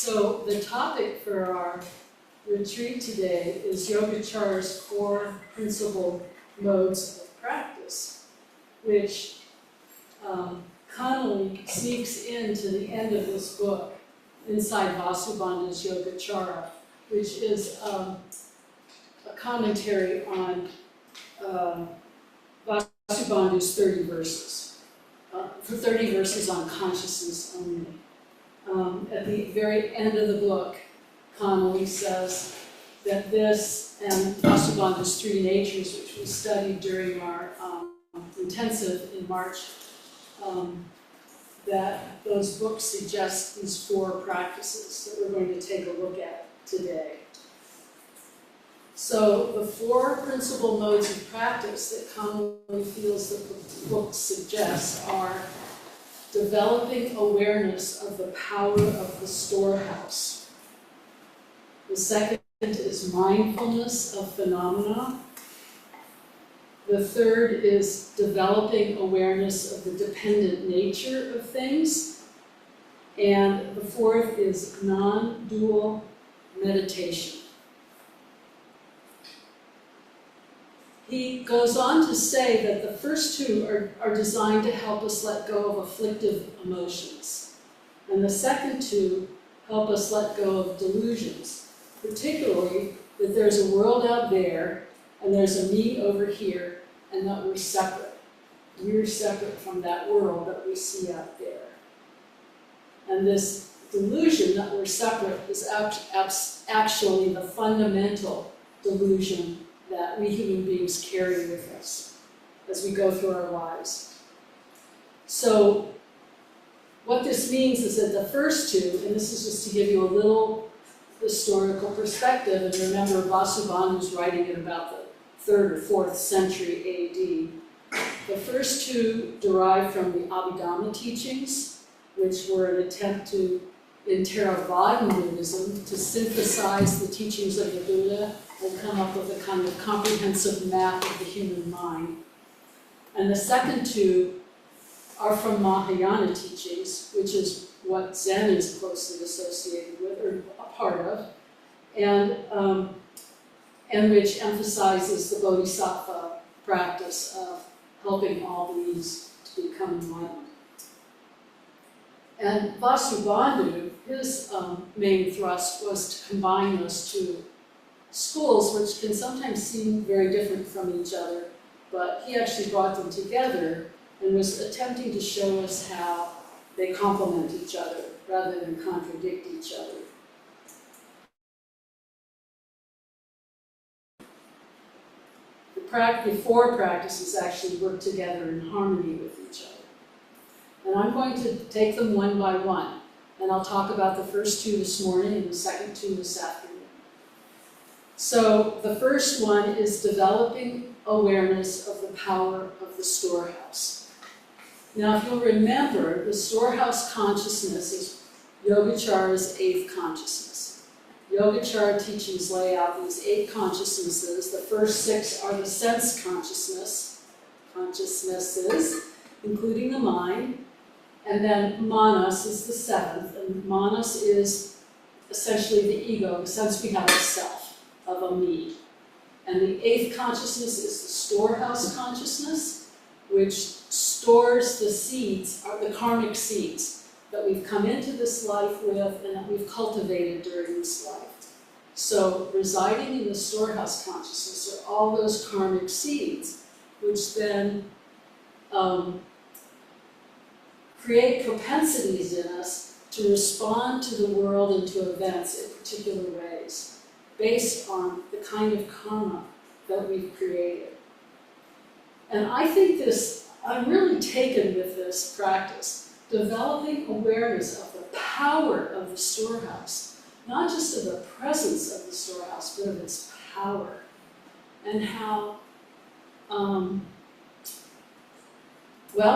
So the topic for our retreat today is Yogacara's 4 principal modes of practice, which Connolly sneaks into the end of this book inside Vasubandhu's Yogacara, which is a commentary on Vasubandhu's 30 verses, for 30 verses on consciousness only. At the very end of the book, Connolly says that this and Vasubandhu's 3 natures, which we studied during our intensive in March, that those books suggest these 4 practices that we're going to take a look at today. So the 4 principal modes of practice that Connolly feels that the book suggests are developing awareness of the power of the storehouse. The second is mindfulness of phenomena. The third is developing awareness of the dependent nature of things. And the fourth is non-dual meditation. He goes on to say that the first 2 are designed to help us let go of afflictive emotions. And the second 2 help us let go of delusions, particularly that there's a world out there and there's a me over here and that we're separate. We're separate from that world that we see out there. And this delusion that we're separate is actually the fundamental delusion that we human beings carry with us as we go through our lives. So what this means is that the first 2, and this is just to give you a little historical perspective, and remember Vasubandhu's writing in about the 3rd or 4th century AD. The first 2 derive from the Abhidhamma teachings, which were an attempt to, in Theravada Buddhism, to synthesize the teachings of the Buddha and come up with a kind of comprehensive map of the human mind. And the second 2 are from Mahayana teachings, which is what Zen is closely associated with, or a part of, and which emphasizes the bodhisattva practice of helping all beings to become enlightened. And Vasubandhu, his main thrust was to combine those 2 schools, which can sometimes seem very different from each other, but he actually brought them together and was attempting to show us how they complement each other rather than contradict each other. The 4 practices actually work together in harmony with each other. And I'm going to take them one by one, and I'll talk about the first 2 this morning and the second 2 this afternoon. So the first one is developing awareness of the power of the storehouse. Now, if you'll remember, the storehouse consciousness is Yogacara's 8th consciousness. Yogacara teachings lay out these 8 consciousnesses. The first 6 are the sense consciousnesses, including the mind, and then manas is the 7th, and manas is essentially the ego, the sense we have of self, of a me. And the 8th consciousness is the storehouse consciousness, which stores the seeds, or the karmic seeds, that we've come into this life with and that we've cultivated during this life. So residing in the storehouse consciousness are all those karmic seeds, which then create propensities in us to respond to the world and to events in particular ways, based on the kind of karma that we've created. And I think I'm really taken with this practice, developing awareness of the power of the storehouse, not just of the presence of the storehouse, but of its power, and how,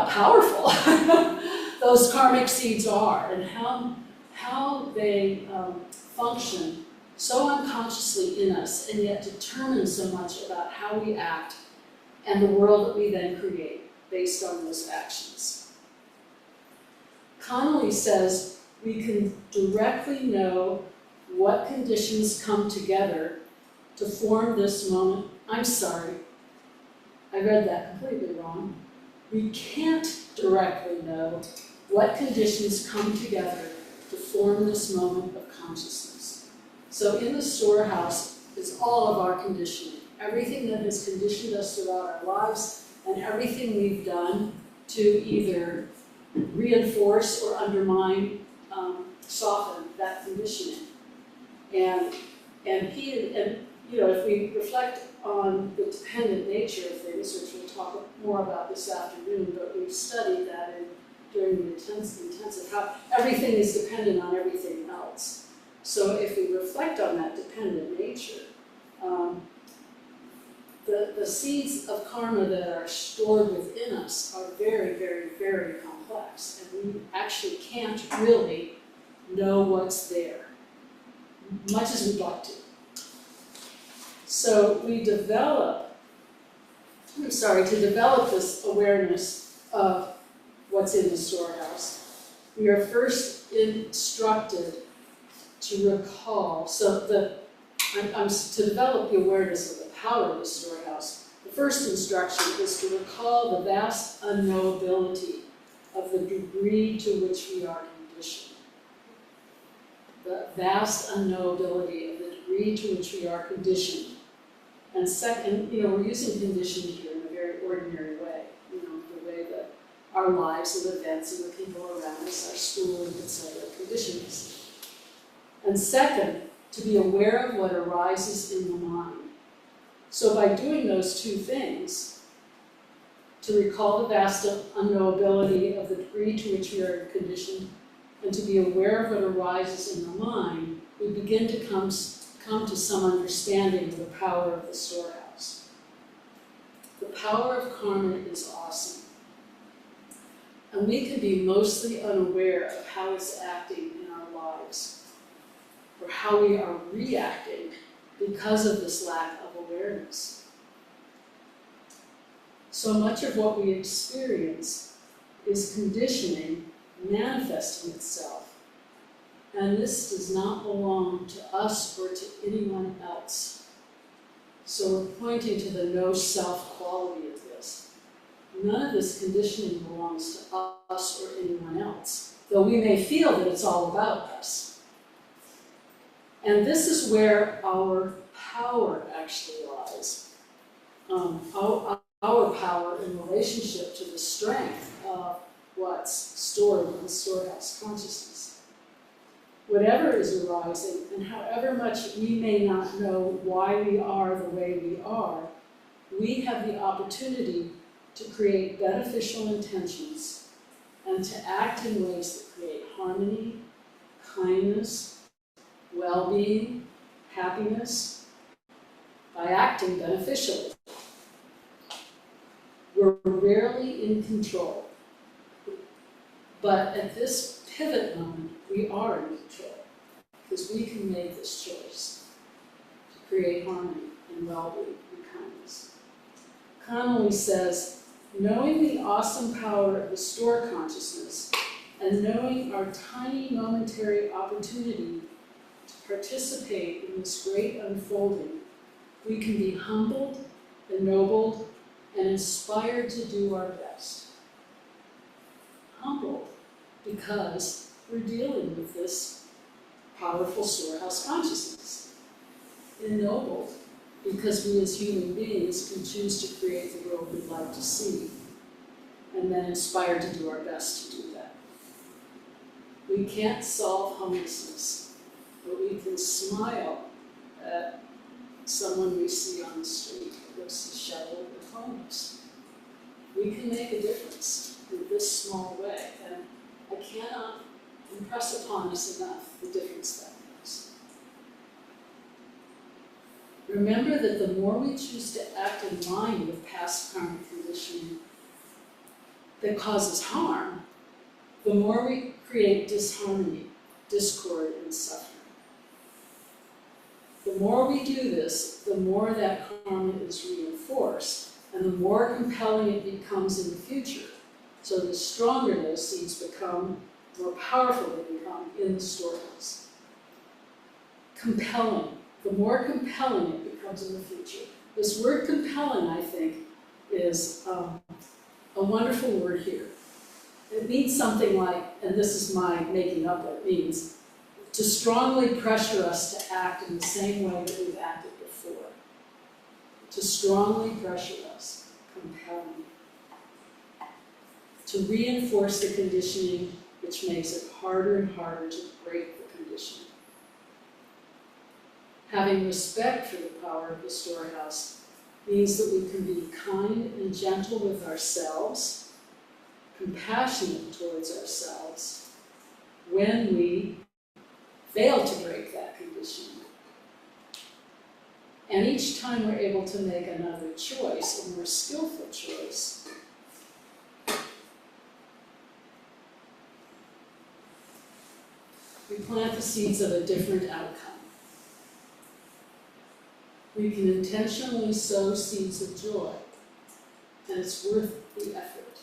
powerful those karmic seeds are, and how they function so unconsciously in us, and yet determine so much about how we act and the world that we then create based on those actions. Connolly says we can directly know what conditions come together to form this moment. I'm sorry, I read that completely wrong. We can't directly know what conditions come together to form this moment of consciousness. So in the storehouse is all of our conditioning, everything that has conditioned us throughout our lives and everything we've done to either reinforce or undermine, soften that conditioning. And you know, if we reflect on the dependent nature of things, which we'll talk more about this afternoon, but we've studied that during the intensive, how everything is dependent on everything else. So if we reflect on that dependent nature, the seeds of karma that are stored within us are very, very, very complex, and we actually can't really know what's there, much as we'd like to. So we develop, to develop this awareness of what's in the storehouse, we are first instructed to recall, to develop the awareness of the power of the storehouse. The first instruction is to recall the vast unknowability of the degree to which we are conditioned. The vast unknowability of the degree to which we are conditioned. And second, you know, we're using conditioned here in a very ordinary way, you know, the way that our lives and events and the people around us, our schooling, etc., condition us. And second, to be aware of what arises in the mind. So by doing those two things, to recall the vast unknowability of the degree to which we are conditioned, and to be aware of what arises in the mind, we begin to come to some understanding of the power of the storehouse. The power of karma is awesome. And we can be mostly unaware of how it's acting in our lives, or how we are reacting because of this lack of awareness. So much of what we experience is conditioning manifesting itself. And this does not belong to us or to anyone else. So we're pointing to the no-self quality of this. None of this conditioning belongs to us or anyone else, though we may feel that it's all about us. And this is where our power actually lies. Our power in relationship to the strength of what's stored in the storehouse consciousness. Whatever is arising, and however much we may not know why we are the way we are, we have the opportunity to create beneficial intentions and to act in ways that create harmony, kindness, well-being, happiness, by acting beneficially. We're rarely in control, but at this pivot moment, we are in control, because we can make this choice to create harmony and well-being and kindness. Connolly says, knowing the awesome power of the store consciousness and knowing our tiny momentary opportunity to participate in this great unfolding, we can be humbled, ennobled, and inspired to do our best. Humbled because we're dealing with this powerful storehouse consciousness. Ennobled because we as human beings can choose to create the world we'd like to see, and then inspired to do our best to do that. We can't solve homelessness, but we can smile at someone we see on the street who looks disheveled and homeless. We can make a difference in this small way, and I cannot impress upon us enough the difference that makes. Remember that the more we choose to act in line with past karmic conditioning that causes harm, the more we create disharmony, discord, and suffering. The more we do this, the more that karma is reinforced, and the more compelling it becomes in the future. So the stronger those seeds become, more powerful they become in the storehouse. Compelling. The more compelling it becomes in the future. This word compelling, I think, is a wonderful word here. It means something like, and this is my making up what it means, to strongly pressure us to act in the same way that we've acted before. To strongly pressure us, compelling. To reinforce the conditioning, which makes it harder and harder to break the conditioning. Having respect for the power of the storehouse means that we can be kind and gentle with ourselves, compassionate towards ourselves, when we fail to break that conditioning. And each time we're able to make another choice, a more skillful choice, we plant the seeds of a different outcome. We can intentionally sow seeds of joy, and it's worth the effort.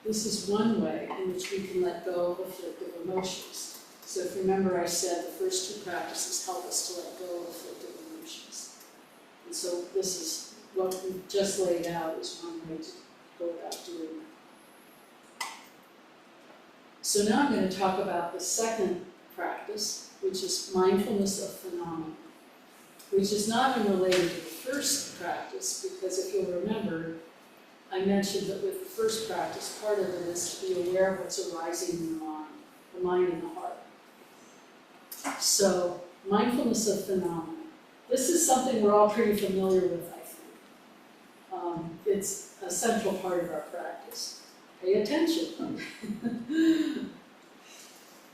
This is one way in which we can let go of afflictive emotions. So if you remember, I said the first two practices help us to let go of afflictive emotions. And so this is what we've just laid out is one way to go about doing that. So now I'm going to talk about the second practice, which is mindfulness of phenomena, which is not unrelated to the first practice, because if you'll remember, I mentioned that with the first practice, part of it is to be aware of what's arising in the mind and the heart. So, mindfulness of phenomena. This is something we're all pretty familiar with, I think. It's a central part of our practice. Pay attention.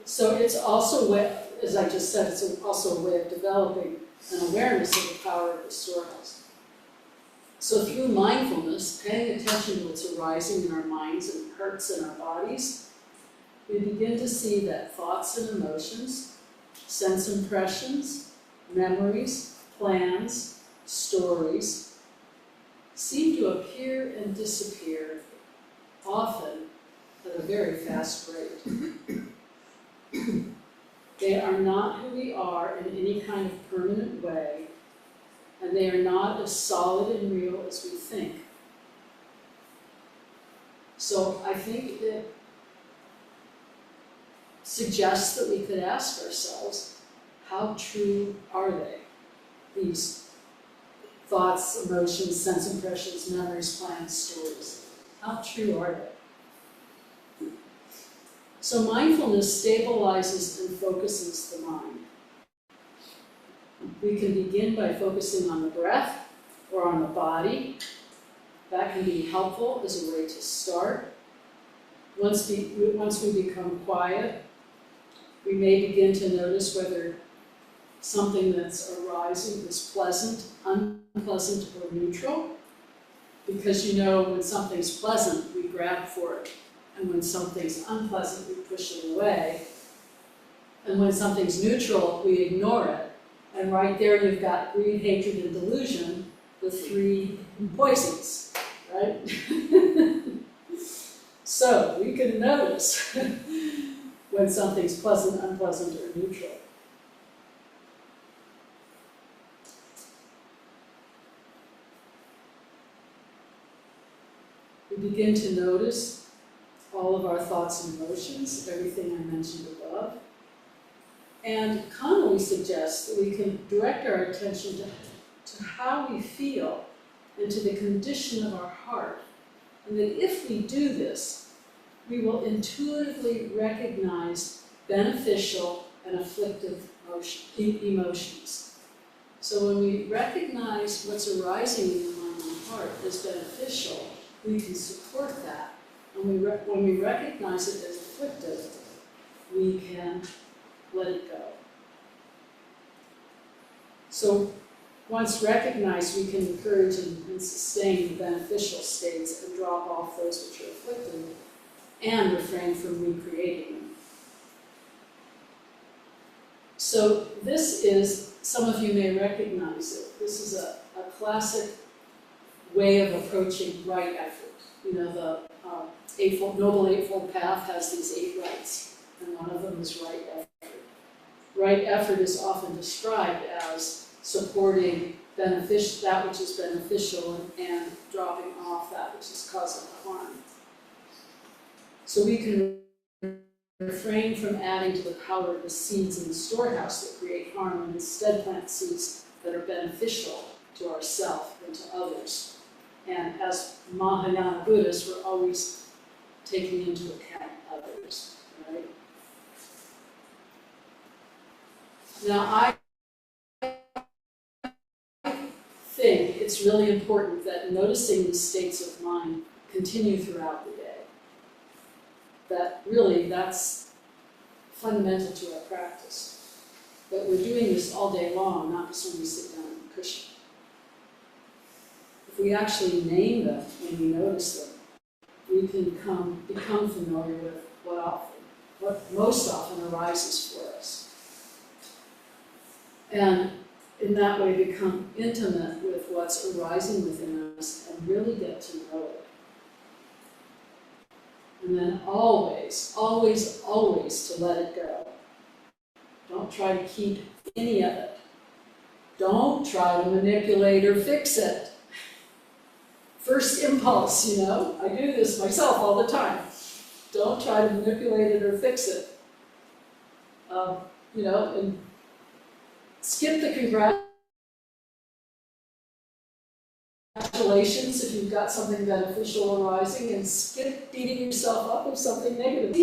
So it's also, as I just said, it's also a way of developing an awareness of the power of the storehouse. So through mindfulness, paying attention to what's arising in our minds and hearts and our bodies, we begin to see that thoughts and emotions, sense impressions, memories, plans, stories, seem to appear and disappear, often at a very fast rate. They are not who we are in any kind of permanent way, and they are not as solid and real as we think. So I think it suggests that we could ask ourselves, how true are they? These thoughts, emotions, sense impressions, memories, plans, stories. How true are they? So mindfulness stabilizes and focuses the mind. We can begin by focusing on the breath or on the body. That can be helpful as a way to start. Once we become quiet, we may begin to notice whether something that's arising is pleasant, unpleasant, or neutral. Because you know when something's pleasant, we grab for it. And when something's unpleasant, we push it away. And when something's neutral, we ignore it. And right there you've got greed, hatred, and delusion, the three poisons, right? So we can notice when something's pleasant, unpleasant, or neutral. We begin to notice all of our thoughts and emotions, everything I mentioned above. And Connolly suggests that we can direct our attention to how we feel and to the condition of our heart. And that if we do this, we will intuitively recognize beneficial and afflictive emotions. So when we recognize what's arising in the mind and heart as beneficial, we can support that. And when we recognize it as afflictive, we can let it go. So once recognized, we can encourage and sustain the beneficial states and drop off those which are afflictive and refrain from recreating them. So this is, some of you may recognize it, this is a classic way of approaching right effort. You know, Noble Eightfold Path has these 8 rights, and one of them is right effort. Right effort is often described as supporting that which is beneficial and dropping off that which is causing harm. So we can refrain from adding to the power of the seeds in the storehouse that create harm and instead plant seeds that are beneficial to ourselves and to others. And as Mahayana Buddhists, we're always taking into account others, right? Now, I think it's really important that noticing these states of mind continue throughout the day. That really, that's fundamental to our practice. That we're doing this all day long, not just when we sit down on the cushion. If we actually name them when we notice them, we can become familiar with what most often arises for us. And in that way become intimate with what's arising within us and really get to know it. And then always, always, always to let it go. Don't try to keep any of it. Don't try to manipulate or fix it. First impulse, I do this myself all the time. Don't try to manipulate it or fix it. And skip the congratulations if you've got something beneficial arising, and skip beating yourself up with something negative.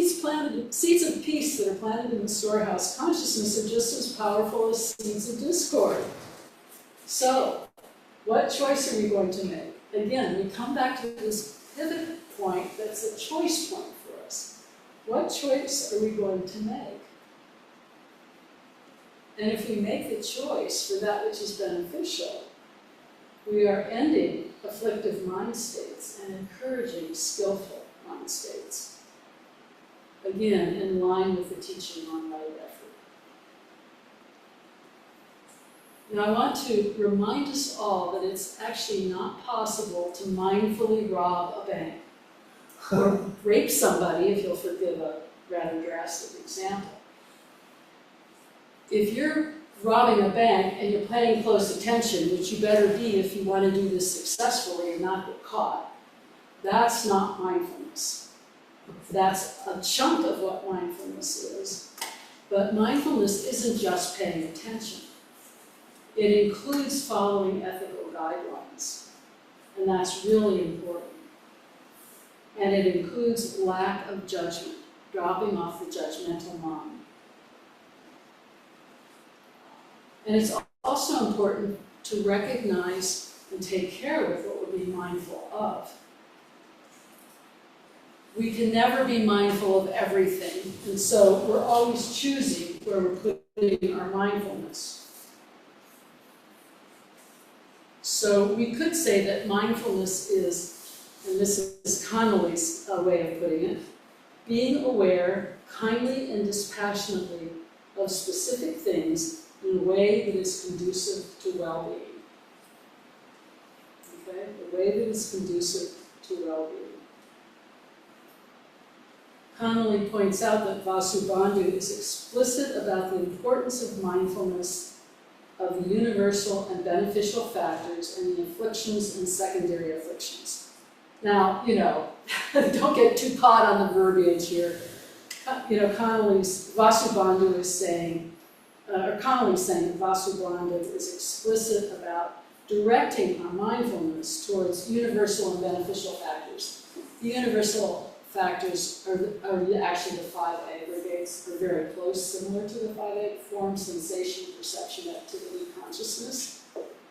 Seeds of peace that are planted in the storehouse consciousness are just as powerful as seeds of discord. So, what choice are we going to make? Again, we come back to this pivot point that's a choice point for us. What choice are we going to make? And if we make the choice for that which is beneficial, we are ending afflictive mind states and encouraging skillful mind states. Again, in line with the teaching on right effort. Now, I want to remind us all that it's actually not possible to mindfully rob a bank or rape somebody, if you'll forgive a rather drastic example. If you're robbing a bank and you're paying close attention, which you better be if you want to do this successfully and not get caught, that's not mindfulness. That's a chunk of what mindfulness is. But mindfulness isn't just paying attention. It includes following ethical guidelines, and that's really important. And it includes lack of judgment, dropping off the judgmental mind. And it's also important to recognize and take care with what we're being mindful of. We can never be mindful of everything, and so we're always choosing where we're putting our mindfulness. So we could say that mindfulness is, and this is Connolly's way of putting it, being aware kindly and dispassionately of specific things in a way that is conducive to well-being. Okay? A way that is conducive to well-being. Connolly points out that Vasubandhu is explicit about the importance of mindfulness of the universal and beneficial factors and the afflictions and secondary afflictions. Now, don't get too caught on the verbiage here. Vasubandhu is saying, Connolly's saying that Vasubandhu is explicit about directing our mindfulness towards universal and beneficial factors. The universal factors are actually the 5 aggregates. They're very close, similar to the 5 form: sensation, perception, activity, consciousness.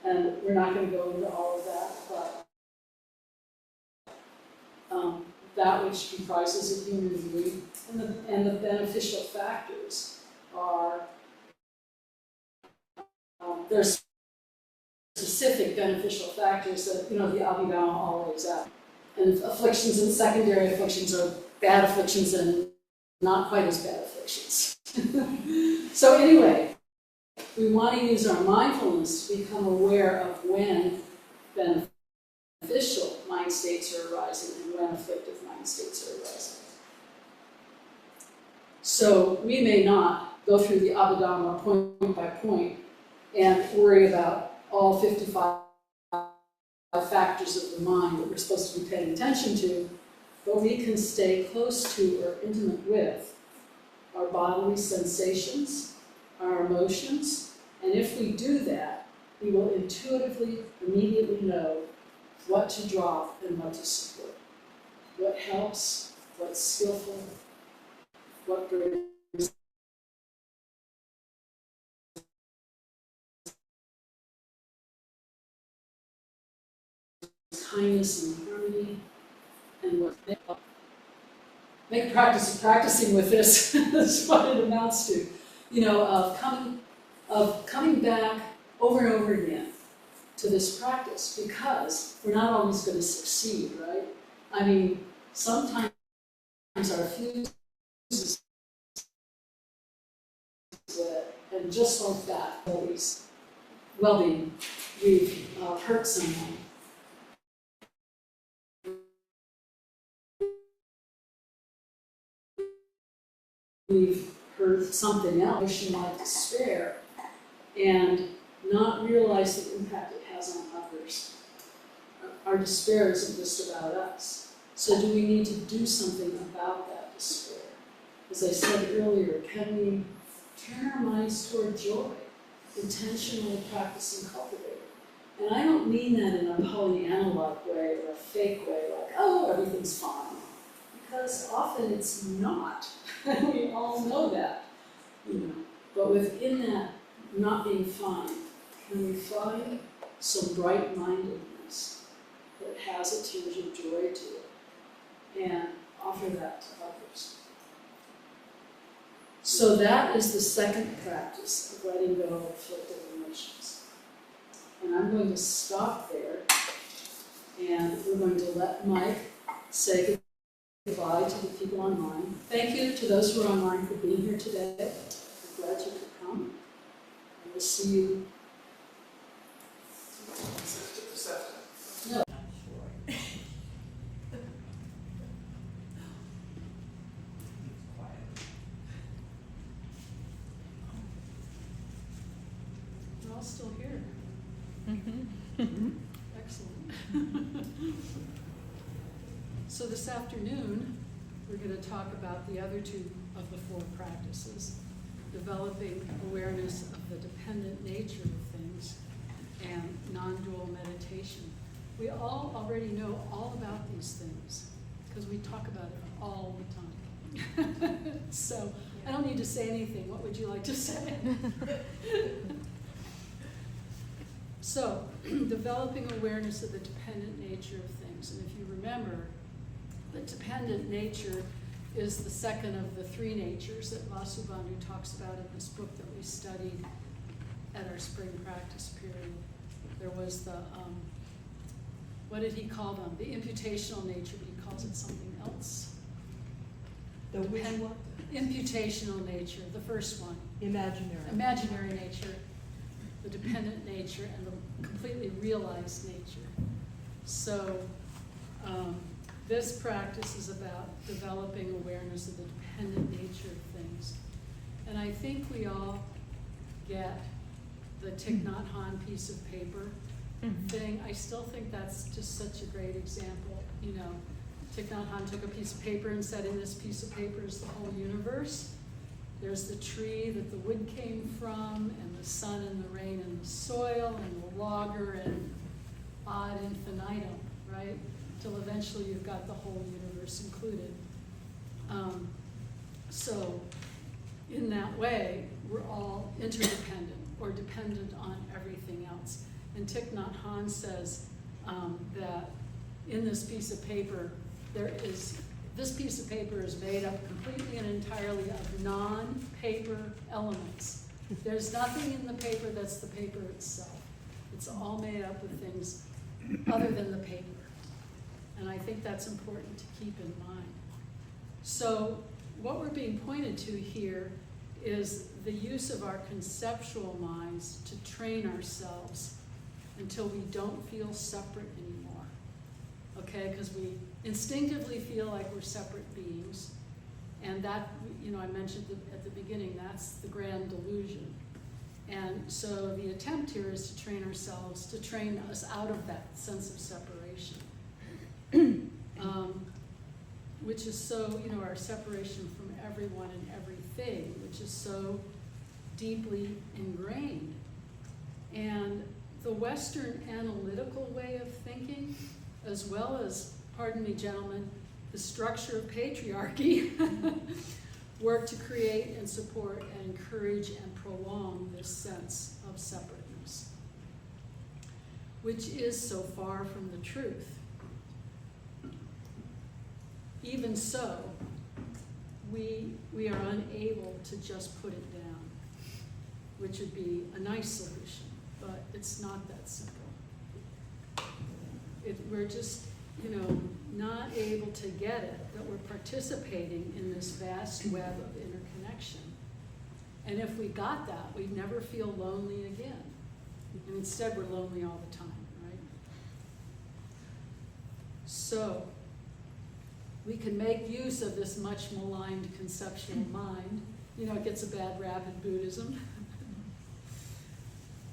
And we're not going to go into all of that, but that which comprises a human being and the beneficial factors are there's specific beneficial factors that, the Abhidhamma all lays out. And afflictions and secondary afflictions are bad afflictions and not quite as bad afflictions. So anyway, we want to use our mindfulness to become aware of when beneficial mind states are arising and when afflictive mind states are arising. So we may not go through the Abhidhamma point by point and worry about all 55 factors of the mind that we're supposed to be paying attention to, but we can stay close to or intimate with our bodily sensations, our emotions, and if we do that, we will intuitively, immediately know what to drop and what to support, what helps, what's skillful, what brings kindness and harmony, and what make practice of practicing with this is what it amounts to. You know, of coming back over and over again to this practice, because we're not always going to succeed, right? I mean, sometimes our fuses and just like that, always well-being, we've hurt someone. We've heard something else, emotion like despair, and not realize the impact it has on others. Our despair isn't just about us. So do we need to do something about that despair? As I said earlier, can we turn our minds toward joy, intentionally practice and cultivate it? And I don't mean that in a Pollyanna-like way or a fake way, like, oh, everything's fine. Because often it's not. We all know that, you know. But within that not being fine, can we find some bright-mindedness that has a tinge of joy to it and offer that to others? So that is the second practice of letting go of afflictive emotions. And I'm going to stop there, and we're going to let Mike say goodbye to the people online. Thank you to those who are online for being here today. I'm glad you could come. And we'll see you. No. We're all still here. Excellent. So this afternoon, we're going to talk about the other two of the four practices, developing awareness of the dependent nature of things and non-dual meditation. We all already know all about these things because we talk about it all the time. So I don't need to say anything. What would you like to say? So, developing awareness of the dependent nature of things. And if you remember, the dependent nature is the second of the three natures that Vasubandhu talks about in this book that we studied at our spring practice period. There was the, what did he call them? The imputational nature, but he calls it something else. The which one? Imputational nature, the first one. Imaginary. Imaginary nature, the dependent nature, and the completely realized nature. So this practice is about developing awareness of the dependent nature of things. And I think we all get the Thich Nhat Hanh piece of paper thing. I still think that's just such a great example. You know, Thich Nhat Hanh took a piece of paper and said, in this piece of paper is the whole universe. There's the tree that the wood came from, and the sun and the rain and the soil, and the logger, and ad infinitum, right? Till eventually you've got the whole universe included. So in that way, we're all interdependent or dependent on everything else. And Thich Nhat Hanh says that in this piece of paper, this piece of paper is made up completely and entirely of non-paper elements. There's nothing in the paper that's the paper itself. It's all made up of things other than the paper. And I think that's important to keep in mind. So what we're being pointed to here is the use of our conceptual minds to train ourselves until we don't feel separate anymore. okay? Because we instinctively feel like we're separate beings. And that, I mentioned at the beginning, that's the grand delusion. And so the attempt here is to train ourselves, to train us out of that sense of separation. Which is so, our separation from everyone and everything, which is so deeply ingrained. And the Western analytical way of thinking, as well as, pardon me, gentlemen, the structure of patriarchy, work to create and support and encourage and prolong this sense of separateness, which is so far from the truth. Even so, we are unable to just put it down, which would be a nice solution, but it's not that simple. We're just, not able to get it, that we're participating in this vast web of interconnection. And if we got that, we'd never feel lonely again. And instead, we're lonely all the time, right? So, we can make use of this much maligned conceptual mind. It gets a bad rap in Buddhism.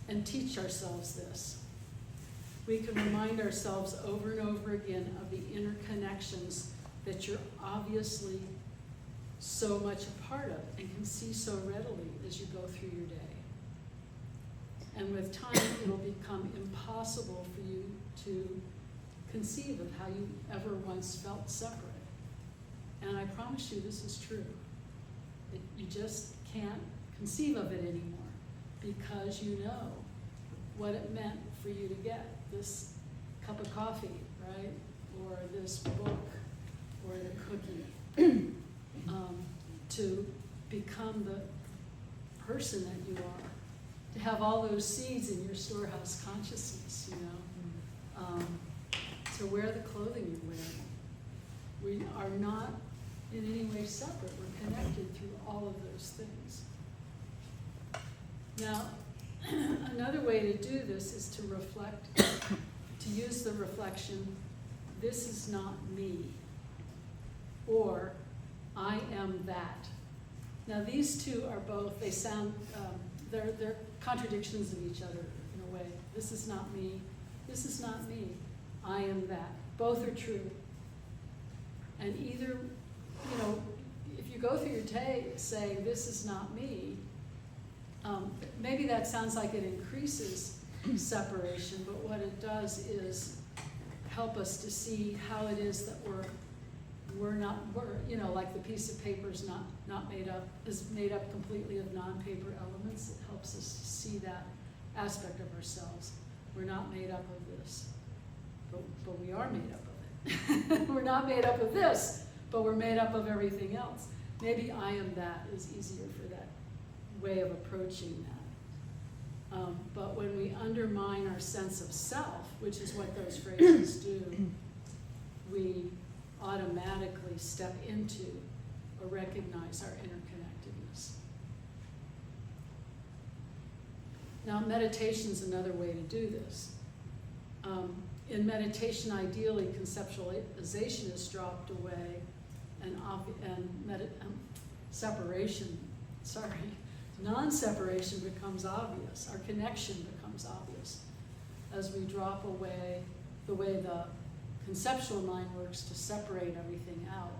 And teach ourselves this. We can remind ourselves over and over again of the interconnections that you're obviously so much a part of and can see so readily as you go through your day. And with time, it'll become impossible for you to conceive of how you ever once felt separate. And I promise you this is true. You just can't conceive of it anymore because you know what it meant for you to get this cup of coffee, right? Or this book, or the cookie, to become the person that you are, to have all those seeds in your storehouse consciousness, to wear the clothing you're wearing. We are not in any way separate. We're connected through all of those things. Now, another way to do this is to reflect, to use the reflection, this is not me, or I am that. Now these two are both, they sound, they're contradictions of each other in a way. This is not me, I am that. Both are true. And either, if you go through your day saying, this is not me, maybe that sounds like it increases separation, but what it does is help us to see how it is that we're like the piece of paper is made up completely of non-paper elements. It helps us see that aspect of ourselves. We're not made up of this, but we are made up of it. We're not made up of this, but we're made up of everything else. Maybe I am that is easier for that way of approaching that. But when we undermine our sense of self, which is what those phrases do, we automatically step into or recognize our interconnectedness. Now, meditation is another way to do this. In meditation, ideally, conceptualization is dropped away and non-separation becomes obvious. Our connection becomes obvious as we drop away the way the conceptual mind works to separate everything out.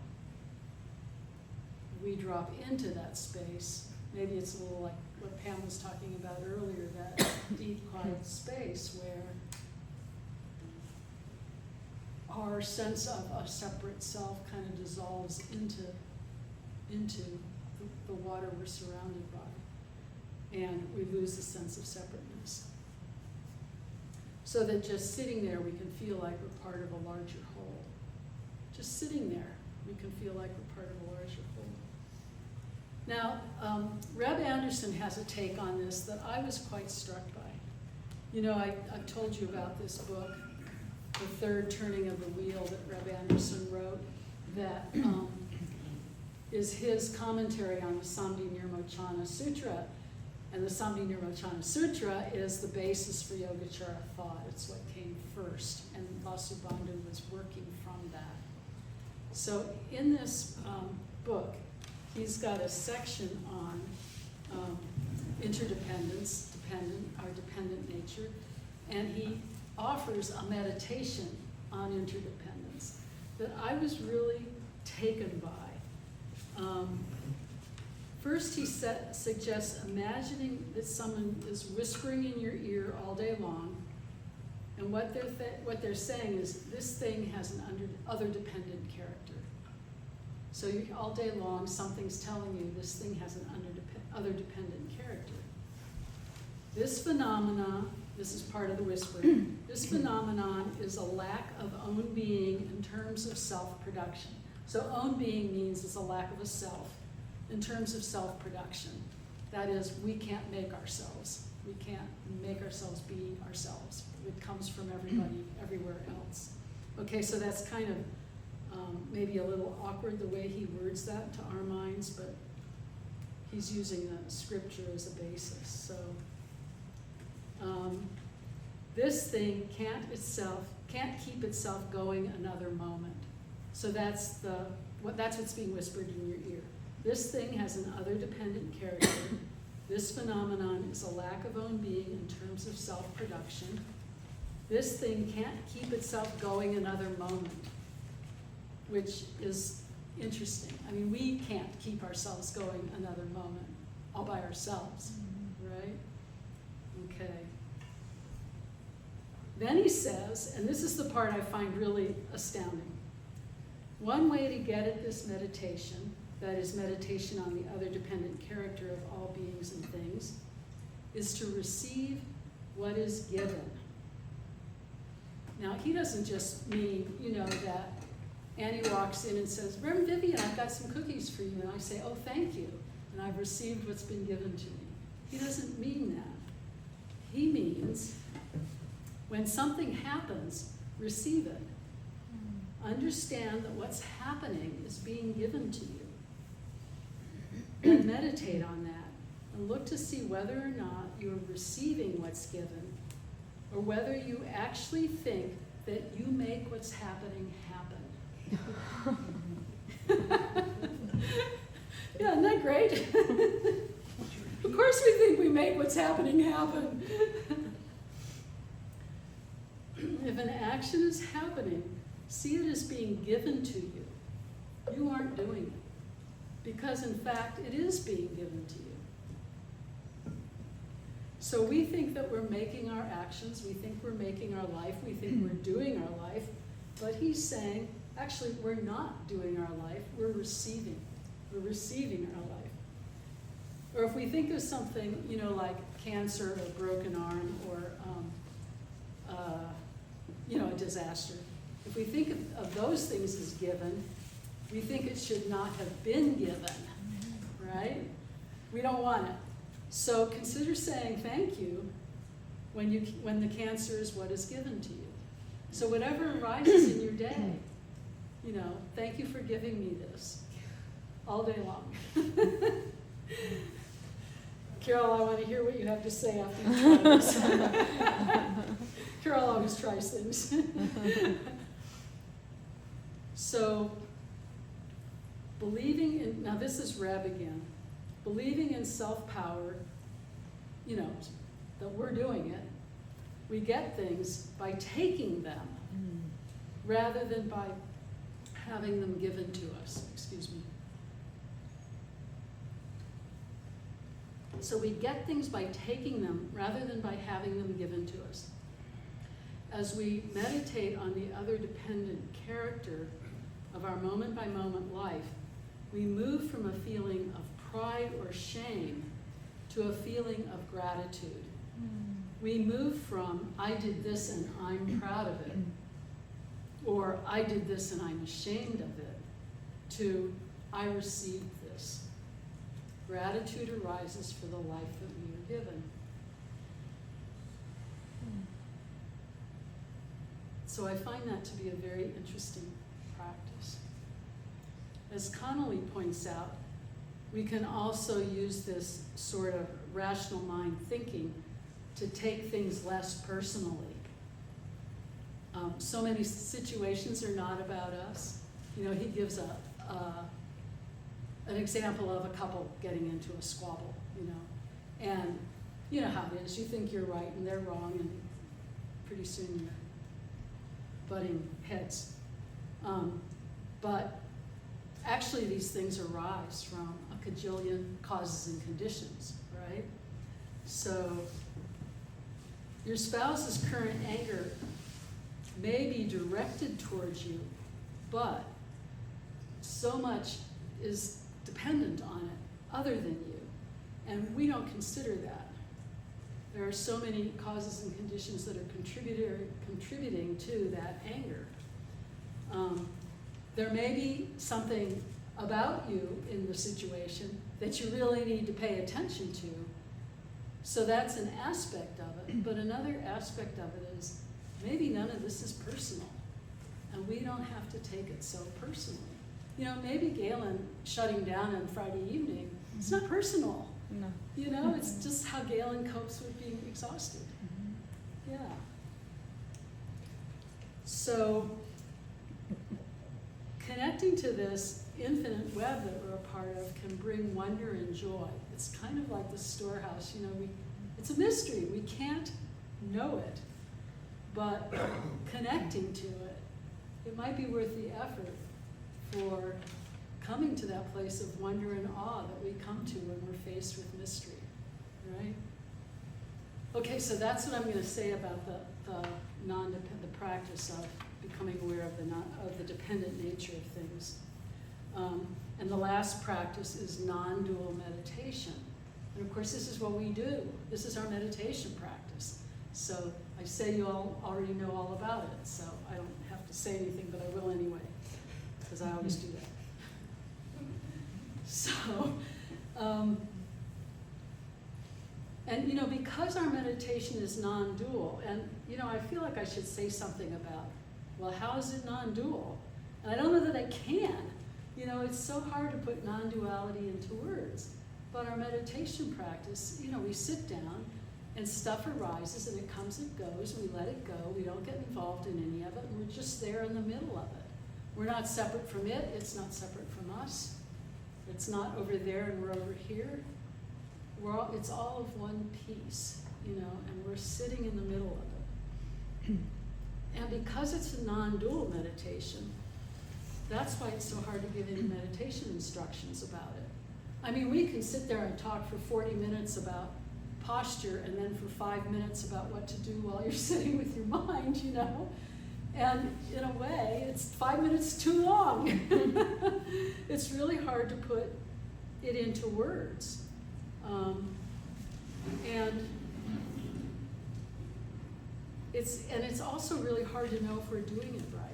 We drop into that space. Maybe it's a little like what Pam was talking about earlier, that deep, quiet space where our sense of a separate self kind of dissolves into the water we're surrounded by. And we lose the sense of separateness. So that just sitting there, we can feel like we're part of a larger whole. Just sitting there, we can feel like we're part of a larger whole. Now, Reb Anderson has a take on this that I was quite struck by. I've told you about this book, The Third Turning of the Wheel, that Reb Anderson wrote, that is his commentary on the Samdhi Nirmochana Sutra. And the Samdhinirmochana Sutra is the basis for Yogacara thought. It's what came first, and Vasubandhu was working from that. So in this book, he's got a section on interdependence, our dependent nature, and he offers a meditation on interdependence that I was really taken by. First, he suggests imagining that someone is whispering in your ear all day long, and what they're saying is, this thing has an other dependent character. So all day long, something's telling you this thing has an other dependent character. This phenomenon, this is part of the whispering, this phenomenon is a lack of own being in terms of self-production. So own being means it's a lack of a self in terms of self-production. That is, we can't make ourselves. We can't make ourselves be ourselves. It comes from everybody, everywhere else. Okay, so that's kind of maybe a little awkward the way he words that to our minds, but he's using the scripture as a basis. So this thing can't keep itself going another moment. So that's what's being whispered in your ear. This thing has an other dependent character. This phenomenon is a lack of own being in terms of self-production. This thing can't keep itself going another moment, which is interesting. I mean, we can't keep ourselves going another moment all by ourselves, right? Okay. Then he says, and this is the part I find really astounding, one way to get at this meditation, that is meditation on the other dependent character of all beings and things, is to receive what is given. Now, he doesn't just mean, that Annie walks in and says, Reverend Vivian, I've got some cookies for you. And I say, oh, thank you. And I've received what's been given to me. He doesn't mean that. He means when something happens, receive it. Understand that what's happening is being given to you. And meditate on that. And look to see whether or not you're receiving what's given, or whether you actually think that you make what's happening happen. Yeah, isn't that great? Of course we think we make what's happening happen. If an action is happening, see it as being given to you. You aren't doing it. Because in fact, it is being given to you. So we think that we're making our actions, we think we're making our life, we think we're doing our life, but he's saying, actually, we're not doing our life, we're receiving. We're receiving our life. Or if we think of something, like cancer or broken arm or, a disaster, if we think of those things as given, we think it should not have been given, right? We don't want it. So consider saying thank you when the cancer is what is given to you. So whatever arises in your day, thank you for giving me this all day long. Carol, I want to hear what you have to say after you try this. Carol always tries things. So, believing in, now this is Reb again, believing in self-power, that we're doing it, we get things by taking them rather than by having them given to us, So we get things by taking them rather than by having them given to us. As we meditate on the other dependent character of our moment-by-moment life, we move from a feeling of pride or shame to a feeling of gratitude. We move from, I did this and I'm proud of it, or I did this and I'm ashamed of it, to I received this. Gratitude arises for the life that we are given. So I find that to be a very interesting practice. As Connolly points out, we can also use this sort of rational mind thinking to take things less personally. So many situations are not about us. You know, he gives an example of a couple getting into a squabble, you know. And you know how it is. You think you're right and they're wrong, and pretty soon you're butting heads. But actually these things arise from a cajillion causes and conditions, right? So your spouse's current anger may be directed towards you, but so much is dependent on it other than you, and we don't consider that. There are so many causes and conditions that are contributing to that anger. There may be something about you in the situation that you really need to pay attention to. So that's an aspect of it, but another aspect of it is maybe none of this is personal, and we don't have to take it so personally. You know, maybe Galen shutting down on Friday evening, it's not personal. No. You know, it's just how Galen copes with being exhausted. Yeah. So, connecting to this infinite web that we're a part of can bring wonder and joy. It's kind of like the storehouse, you know, it's a mystery. We can't know it, but connecting to it, it might be worth the effort for coming to that place of wonder and awe that we come to when we're faced with mystery, right? Okay, so that's what I'm going to say about the practice of becoming aware of the dependent nature of things. And the last practice is non-dual meditation. And of course, this is what we do. This is our meditation practice. So I say you all already know all about it, so I don't have to say anything, but I will anyway, because I always do that. So, and you know, because our meditation is non-dual, and you know, I feel like I should say something about, well, how is it non-dual? And I don't know that I can. You know, it's so hard to put non-duality into words. But our meditation practice, you know, we sit down and stuff arises and it comes and goes, and we let it go. We don't get involved in any of it, and we're just there in the middle of it. We're not separate from it. It's not separate from us. It's not over there and we're over here. It's all of one piece, you know, and we're sitting in the middle of it. And because it's a non-dual meditation, that's why it's so hard to give any meditation instructions about it. I mean, we can sit there and talk for 40 minutes about posture and then for 5 minutes about what to do while you're sitting with your mind, you know? And in a way, it's 5 minutes too long. It's really hard to put it into words. And it's also really hard to know if we're doing it right.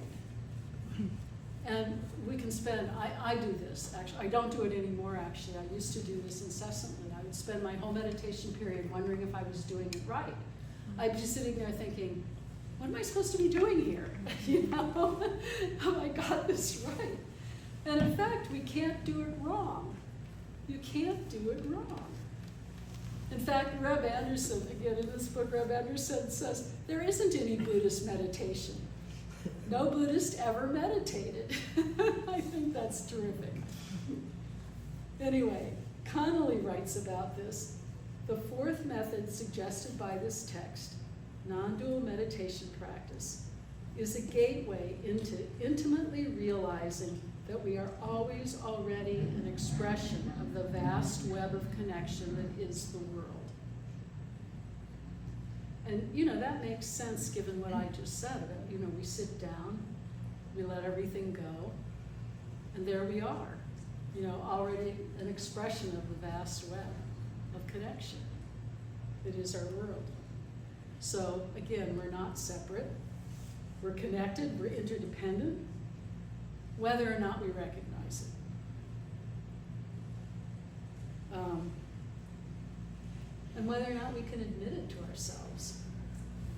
And we can spend, I do this actually, I don't do it anymore actually, I used to do this incessantly. I would spend my whole meditation period wondering if I was doing it right. I'd be sitting there thinking, what am I supposed to be doing here? You know, have I got this right? And in fact, we can't do it wrong. You can't do it wrong. In fact, Reb Anderson, again in this book, Reb Anderson says, there isn't any Buddhist meditation. No Buddhist ever meditated. I think that's terrific. Anyway, Connolly writes about this. The fourth method suggested by this text, non-dual meditation practice, is a gateway into intimately realizing that we are always already an expression of the vast web of connection that is the world. And you know, that makes sense given what I just said about, you know, we sit down, we let everything go, and there we are, you know, already an expression of the vast web of connection that is our world. So again, we're not separate, we're connected, we're interdependent, whether or not we recognize it. And whether or not we can admit it to ourselves.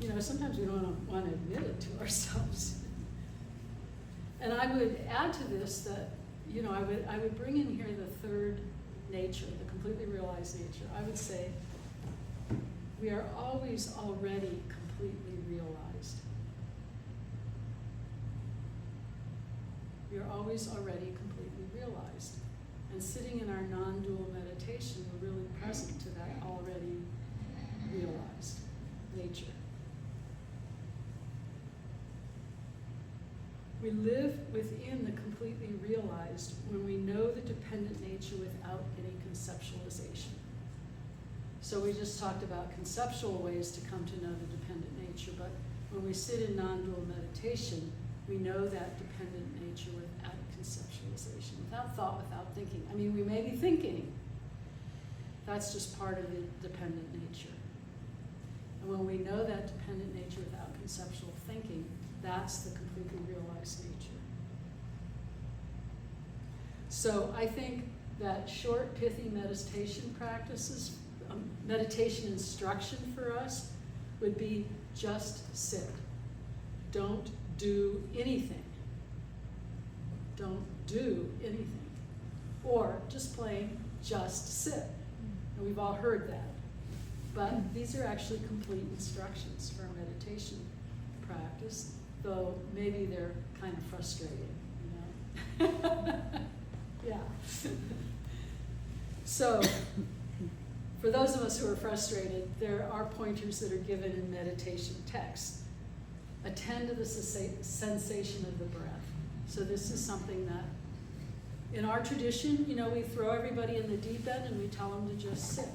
You know, sometimes we don't want to admit it to ourselves. And I would add to this that, you know, I would bring in here the third nature, the completely realized nature, I would say we are always already completely realized. We are always already completely realized. And sitting in our non-dual meditation, we're really present to that already realized nature. We live within the completely realized when we know the dependent nature without any conceptualization. So we just talked about conceptual ways to come to know the dependent nature, but when we sit in non-dual meditation, we know that dependent nature without conceptualization, without thought, without thinking. I mean, we may be thinking. That's just part of the dependent nature. And when we know that dependent nature without conceptual thinking, that's the completely realized nature. So I think that short, pithy meditation practices, meditation instruction for us would be just sit. Don't do anything. Don't do anything. Or just plain, just sit. And we've all heard that. But these are actually complete instructions for meditation practice, though maybe they're kind of frustrating, you know? Yeah. So, for those of us who are frustrated, there are pointers that are given in meditation texts. Attend to the sensation of the breath. So this is something that, in our tradition, you know, we throw everybody in the deep end and we tell them to just sit.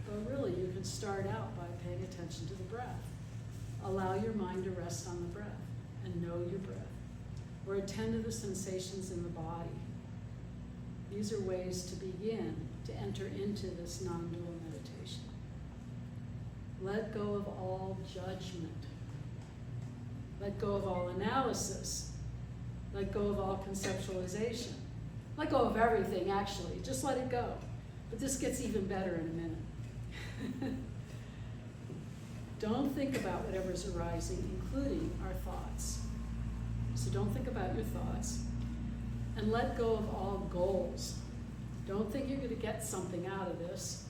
But really, you can start out by paying attention to the breath. Allow your mind to rest on the breath and know your breath. Or attend to the sensations in the body. These are ways to begin to enter into this non-dual meditation. Let go of all judgment. Let go of all analysis. Let go of all conceptualization. Let go of everything, actually. Just let it go. But this gets even better in a minute. Don't think about whatever's arising, including our thoughts. So don't think about your thoughts. And let go of all goals. Don't think you're going to get something out of this.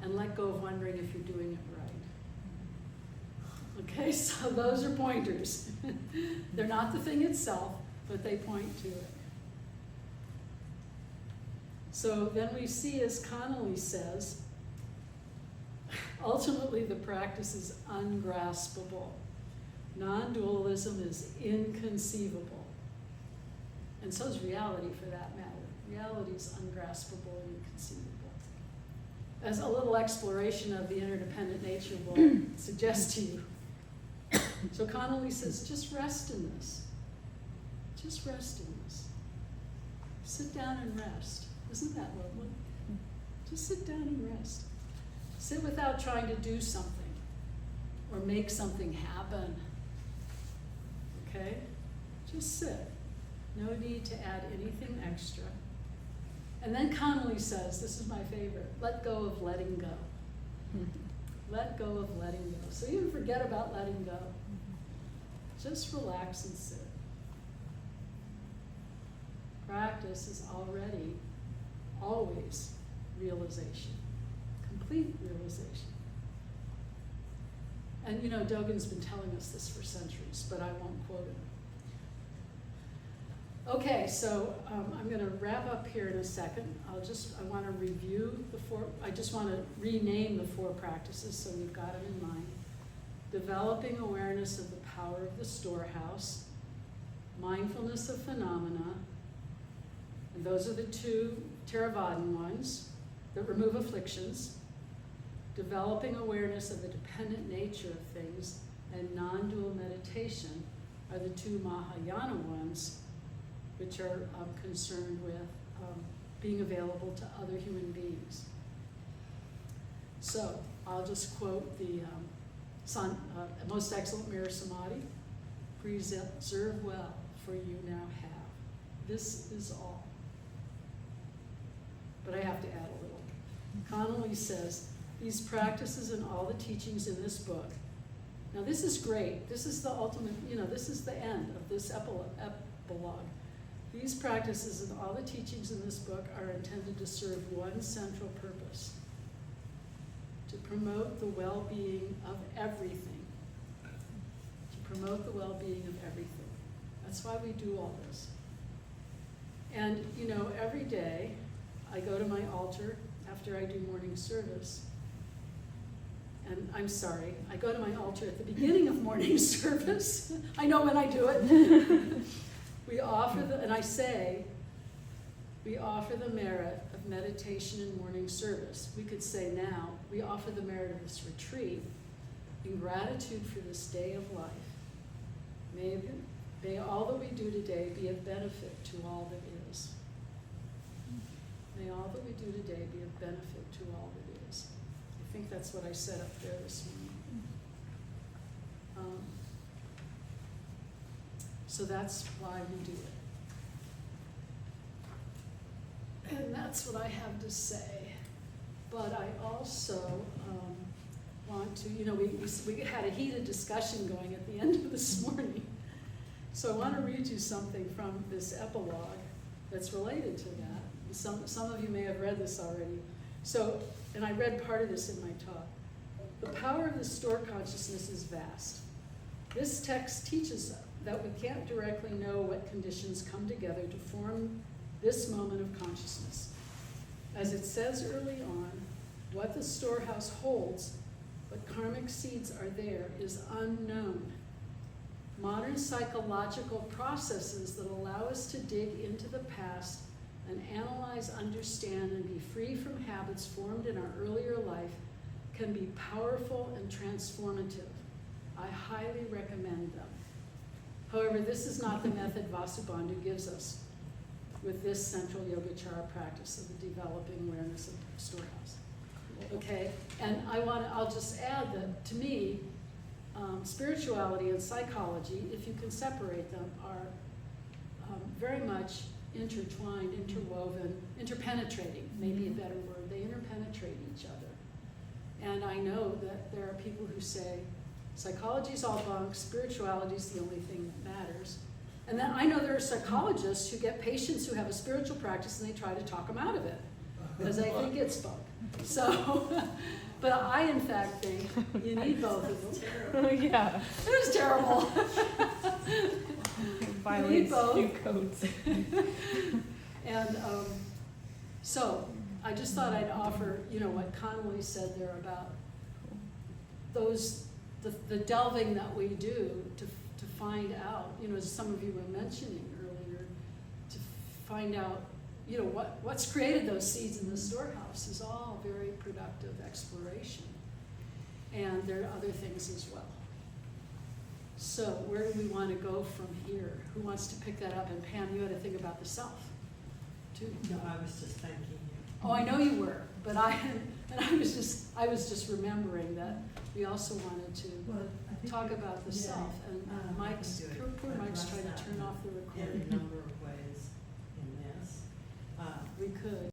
And let go of wondering if you're doing it right. Okay, so those are pointers. They're not the thing itself, but they point to it. So then we see, as Connolly says, ultimately the practice is ungraspable. Non-dualism is inconceivable. And so is reality, for that matter. Reality is ungraspable and inconceivable. As a little exploration of the interdependent nature will suggest to you. So Connolly says, just rest in this. Just rest in this. Sit down and rest. Isn't that lovely? Just sit down and rest. Sit without trying to do something or make something happen. Okay? Just sit. No need to add anything extra. And then Connolly says, this is my favorite, let go of letting go. Let go of letting go. So even forget about letting go. Just relax and sit. Practice is already, always realization. Complete realization. And you know, Dogen's been telling us this for centuries, but I won't quote him. Okay, so I'm going to wrap up here in a second. I want to review I just want to rename the 4 practices so we've got them in mind. Developing awareness of the power of the storehouse, mindfulness of phenomena, and those are the 2 Theravadan ones that remove afflictions. Developing awareness of the dependent nature of things, and non-dual meditation are the 2 Mahayana ones, which are concerned with being available to other human beings. So I'll just quote the Most Excellent Mirror Samadhi, preserve well, for you now have. This is all. But I have to add a little. Connolly says, these practices and all the teachings in this book. Now this is great. This is the ultimate, this is the end of this epilogue. These practices and all the teachings in this book are intended to serve one central purpose: to promote the well-being of everything. To promote the well-being of everything. That's why we do all this. And, you know, every day I go to my altar after I do morning service. And I'm sorry, I go to my altar at the beginning of morning service. I know when I do it. We offer and I say, we offer the merit of meditation and morning service. We could say now, we offer the merit of this retreat in gratitude for this day of life. May all that we do today be of benefit to all that is. May all that we do today be of benefit to all that is. I think that's what I said up there this morning. So that's why we do it. And that's what I have to say. But I also want to, you know, we had a heated discussion going at the end of this morning. So I want to read you something from this epilogue that's related to that. Some of you may have read this already. So, and I read part of this in my talk. The power of the store consciousness is vast. This text teaches that we can't directly know what conditions come together to form this moment of consciousness. As it says early on, what the storehouse holds, what karmic seeds are there, is unknown. Modern psychological processes that allow us to dig into the past and analyze, understand, and be free from habits formed in our earlier life can be powerful and transformative. I highly recommend them. However, this is not the method Vasubandhu gives us with this central Yogacara practice of the developing awareness of the storehouse. Okay, and I'll just add that to me, spirituality and psychology, if you can separate them, are very much intertwined, interwoven, interpenetrating, maybe a better word. They interpenetrate each other. And I know that there are people who say, psychology is all bunk, spirituality is the only thing that matters. And then I know there are psychologists who get patients who have a spiritual practice and they try to talk them out of it because they think it's bunk. So, but I in fact think you need both of them. Yeah. It was terrible. Violates few codes. And so I just thought I'd offer, you know, what Connolly said there about the delving that we do to find out, you know, as some of you were mentioning earlier, to find out, you know, what's created those seeds in the storehouse is all very productive exploration. And there are other things as well. So where do we want to go from here? Who wants to pick that up? And Pam, you had to think about the self, too. No, I was just thanking you. Oh, I know you were, but I was just remembering that we also wanted to talk about the self. And poor Mike's trying to turn off the recording.